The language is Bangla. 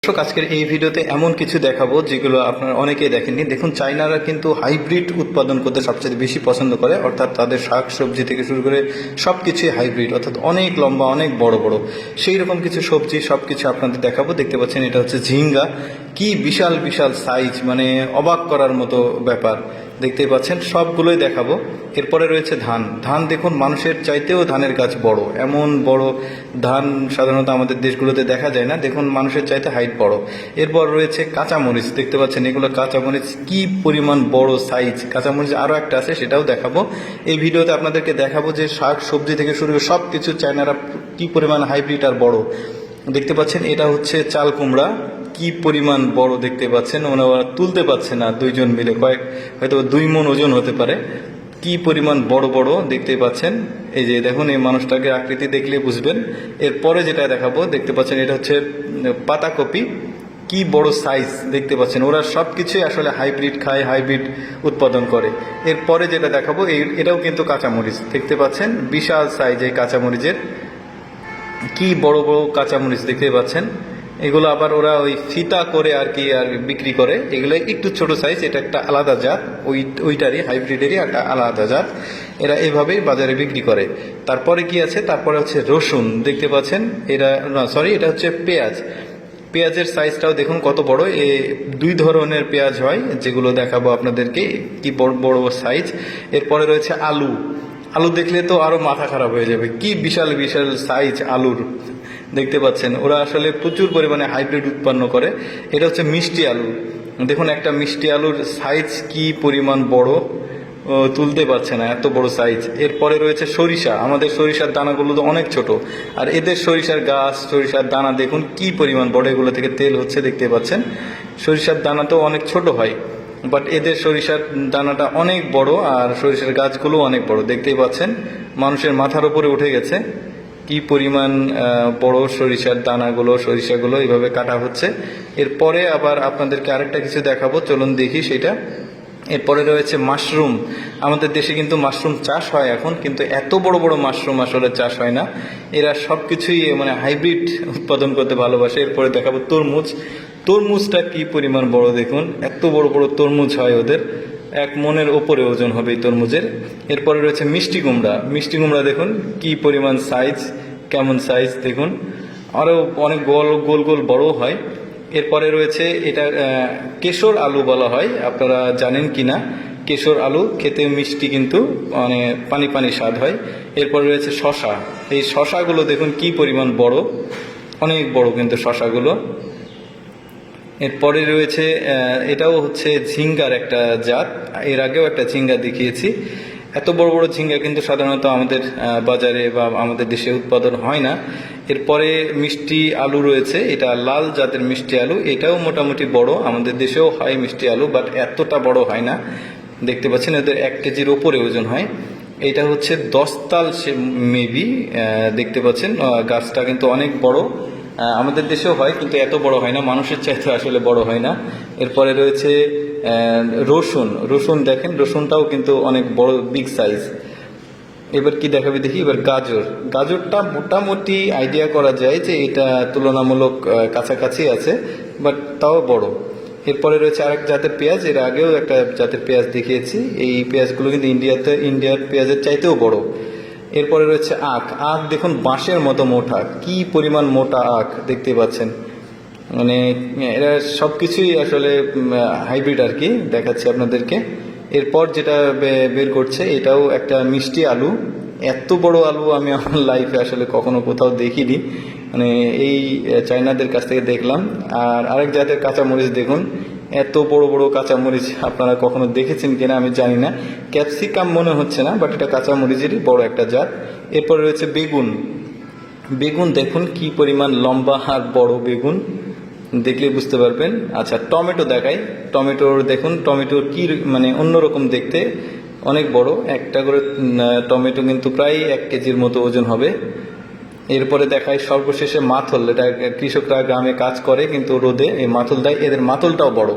দর্শক, আজকের এই ভিডিওতে এমন কিছু দেখাবো যেগুলো আপনারা অনেকেই দেখেননি। দেখুন, চায়নারা কিন্তু হাইব্রিড উৎপাদন করতে সবচেয়ে বেশি পছন্দ করে, অর্থাৎ তাদের শাক সবজি থেকে শুরু করে সব কিছুই হাইব্রিড, অর্থাৎ অনেক লম্বা, অনেক বড় বড় সেই রকম কিছু সবজি সব কিছু আপনাদের দেখাবো। দেখতে পাচ্ছেন, এটা হচ্ছে ঝিঙ্গা। কি বিশাল বিশাল সাইজ, মানে অবাক করার মতো ব্যাপার। দেখতেই পাচ্ছেন, সবগুলোই দেখাবো। এরপরে রয়েছে ধান। ধান দেখুন, মানুষের চাইতেও ধানের গাছ বড়। এমন বড় ধান সাধারণত আমাদের দেশগুলোতে দেখা যায় না। দেখুন, মানুষের চাইতে হাইট বড়। এরপর রয়েছে কাঁচামরিচ। দেখতে পাচ্ছেন, এগুলো কাঁচামরিচ, কি পরিমাণ বড় সাইজ। কাঁচামরিচ আরও একটা আছে, সেটাও দেখাবো। এই ভিডিওতে আপনাদেরকে দেখাবো যে শাক সবজি থেকে শুরু করে সব কিছু চায়নারা কি পরিমাণ হাইব্রিড আর বড়। দেখতে পাচ্ছেন, এটা হচ্ছে চাল কুমড়া। কি পরিমাণ বড় দেখতে পাচ্ছেন, ওরা তুলতে পারছে না দুইজন মিলে, হয়তো 2 মণ ওজন হতে পারে। কি পরিমাণ বড় বড় দেখতে পাচ্ছেন। এই যে দেখুন, এই মানুষটাকে আকৃতি দেখলে বুঝবেন। এরপরে যেটা দেখাবো, দেখতে পাচ্ছেন, এটা হচ্ছে পাতাকপি। কি বড় সাইজ দেখতে পাচ্ছেন। ওরা সব কিছুই আসলে হাইব্রিড খায়, হাইব্রিড উৎপাদন করে। এরপরে যেটা দেখাবো, এটাও কিন্তু কাঁচামরিচ। দেখতে পাচ্ছেন, বিশাল সাইজ এই কাঁচামরিচের। কি বড় বড় কাঁচামরিচ দেখতে পাচ্ছেন। এগুলো আবার ওরা ওই ফিতা করে আর বিক্রি করে। এগুলো একটু ছোট সাইজ, এটা একটা আলাদা জাত, ওইটারই হাইব্রিডেরই একটা আলাদা জাত। এরা এইভাবেই বাজারে বিক্রি করে। তারপরে কি আছে, তারপরে হচ্ছে রসুন। দেখতে পাচ্ছেন, এটা হচ্ছে পেঁয়াজ। পেঁয়াজের সাইজটাও দেখুন কত বড়। 2 ধরনের পেঁয়াজ হয়, যেগুলো দেখাবো আপনাদেরকে, কি বড় বড় সাইজ। এরপরে রয়েছে আলু। আলু দেখলে তো আরো মাথা খারাপ হয়ে যাবে, কি বিশাল বিশাল সাইজ আলুর। দেখতে পাচ্ছেন, ওরা আসলে প্রচুর পরিমাণে হাইব্রিড উৎপন্ন করে। এটা হচ্ছে মিষ্টি আলু। দেখুন, একটা মিষ্টি আলুর সাইজ কি পরিমাণ বড়, তুলতে পারছে না, এত বড় সাইজ। এরপরে রয়েছে সরিষা। আমাদের সরিষার দানাগুলো তো অনেক ছোট, আর এদের সরিষার গাছ, সরিষার দানা দেখুন কি পরিমাণ বড়। এগুলো থেকে তেল হচ্ছে, দেখতে পাচ্ছেন। সরিষার দানা তো অনেক ছোট হয়, বাট এদের সরিষার দানাটা অনেক বড়, আর সরিষার গাছগুলো অনেক বড়। দেখতেই পাচ্ছেন, মানুষের মাথার উপরে উঠে গেছে। কি পরিমাণ বড় সরিষার দানাগুলো, সরিষাগুলো এইভাবে কাটা হচ্ছে। এরপরে আবার আপনাদেরকে আরেকটা কিছু দেখাবো, চলুন দেখি সেটা। এরপরে রয়েছে মাশরুম। আমাদের দেশে কিন্তু মাশরুম চাষ হয় এখন, কিন্তু এত বড় বড় মাশরুম আসলে চাষ হয় না। এরা সব কিছুই মানে হাইব্রিড উৎপাদন করতে ভালোবাসে। এরপরে দেখাবো তরমুজ। তরমুজটা কি পরিমাণ বড় দেখুন, এত বড় বড় তরমুজ হয় ওদের। 1 মণের ওপরে ওজন হবে এই তরমুজের। এরপরে রয়েছে মিষ্টি কুমড়া। মিষ্টি কুমড়া দেখুন কি পরিমাণ সাইজ, কেমন সাইজ দেখুন। আরও অনেক গোল গোল গোল বড় হয়। এরপরে রয়েছে, এটা কেশর আলু বলা হয়, আপনারা জানেন কি না। কেশর আলু খেতে মিষ্টি, কিন্তু মানে পানি পানি স্বাদ হয়। এরপরে রয়েছে শশা। এই শশাগুলো দেখুন কি পরিমাণ বড়, অনেক বড় কিন্তু শশাগুলো। এরপরে রয়েছে, এটাও হচ্ছে ঝিঙ্গার একটা জাত। এর আগেও একটা ঝিঙ্গা দেখিয়েছি। এত বড় বড় ঝিঙ্গা কিন্তু সাধারণত আমাদের বাজারে বা আমাদের দেশে উৎপাদন হয় না। এরপরে মিষ্টি আলু রয়েছে, এটা লাল জাতের মিষ্টি আলু। এটাও মোটামুটি বড়, আমাদের দেশেও হয় মিষ্টি আলু, বাট এতটা বড় হয় না। দেখতে পাচ্ছেন, এদের 1 কেজির ওপরে ওজন হয়। এটা হচ্ছে 10 তাল মেবি। দেখতে পাচ্ছেন, গাছটা কিন্তু অনেক বড়। আমাদের দেশেও হয়, কিন্তু এত বড় হয় না, মানুষের চাইতে আসলে বড় হয় না। এরপরে রয়েছে রসুন। রসুন দেখেন, রসুনটাও কিন্তু অনেক বড়, বিগ সাইজ। এবার কি দেখাবে দেখি। এবার গাজর। গাজরটা মোটামুটি আইডিয়া করা যায় যে এটা তুলনামূলক কাছাকাছি আছে, বাট তাও বড়। এরপরে রয়েছে আরেক জাতের পেঁয়াজ। এর আগেও একটা জাতের পেঁয়াজ দেখিয়েছি। এই পেঁয়াজগুলো কিন্তু ইন্ডিয়ার পেঁয়াজের চাইতেও বড়। এরপরে রয়েছে আখ। আখ দেখুন বাঁশের মতো মোটা, কি পরিমাণ মোটা আখ দেখতে পাচ্ছেন। মানে এরা সব কিছুই আসলে হাইব্রিড আর কি, দেখাচ্ছি আপনাদেরকে। এরপর যেটা বের করছে, এটাও একটা মিষ্টি আলু। এত বড় আলু আমি আমার লাইফে আসলে কখনো কোথাও দেখিনি, মানে এই চায়নাদের কাছ থেকে দেখলাম। আর আরেক জাতের কাঁচামরিচ দেখুন, এত বড় বড় কাঁচামরিচ আপনারা কখনো দেখেছেন কিনা আমি জানি না। ক্যাপসিকাম মনে হচ্ছে না, বাট এটা কাঁচামরিচেরই বড় একটা জাত। এরপরে রয়েছে বেগুন। বেগুন দেখুন কি পরিমাণ লম্বা আর বড় বেগুন, দেখলে বুঝতে পারবেন। আচ্ছা, টমেটো দেখাই। টমেটোর দেখুন, টমেটো কি মানে অন্যরকম দেখতে, অনেক বড়। একটা করে টমেটো কিন্তু প্রায় 1 কেজির মতো ওজন হবে। এরপরে দেখাই সর্বশেষে মাথল। এটা কৃষকরা গ্রামে কাজ করে কিন্তু রোদে এই মাথল দেয়, এদের মাথলটাও বড়।